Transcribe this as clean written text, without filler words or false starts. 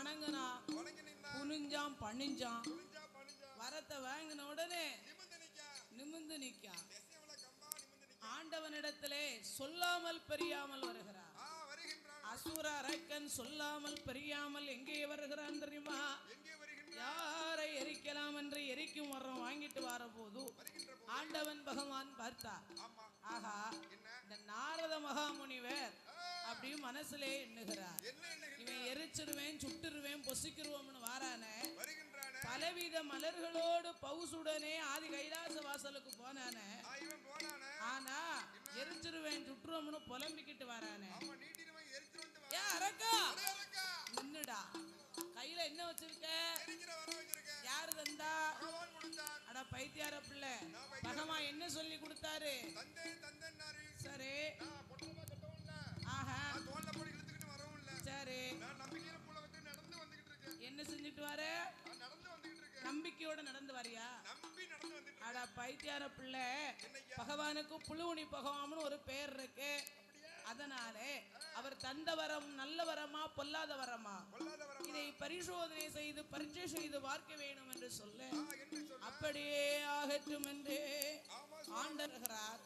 வணங்குனா குனிஞ்சான் பணிஞ்சான் வரத்தை வாங்கின உடனே நிமிந்து நிற்கான். ஆண்டவனிடத்திலே சொல்லாமல் பெரியாமல் வருகிறார். அசுர அரக்கன் சொல்லாமல் பெரியாமல் எங்கே வருகிறான் தெரியுமா? யாரை எரிக்கலாம் என்று எரிக்கும் வரம் வாங்கிட்டு வர போது ஆண்டவன் பகவான் பார்த்தா, ஆஹா இந்த நாரத மகாமுனிவர் அப்படி மனசுலே எண்ணுகிறார். இவன் எரிச்சிருவேன் சுட்டுருவேன் பொசிக்கிருவோம்னு வாரானே, பலவித மலர்களோடு பவுசுடனே ஆதி கைலாச வாசலுக்கு போனானே, ஆனா எரிச்சிருவேன் சுட்டுருவோம்னு புலம்பிக்கிட்டு வரானே. அரக்கா நின்னுடா, கையில என்ன வச்சிருக்க? யாரு தந்தா? அட பைத்தியார பிள்ளை, பகவான் என்ன சொல்லி கொடுத்தாரு? சரி, ஆஹா சரி, என்ன செஞ்சுட்டு வர? நம்பிக்கையோட நடந்து வரியா? அட பைத்தியார பிள்ளை, பகவானுக்கு புழுவுனி பகவான்னு ஒரு பேர் இருக்கு. அதனாலே அவர் தந்த வரம் நல்ல வரமா பொல்லாத வரமா இதை பரிசோதனை செய்து பரீட்சை செய்து பார்க்க வேண்டும் என்று சொல்ல, அப்படியே ஆகட்டும் என்று ஆண்டருகிறார்.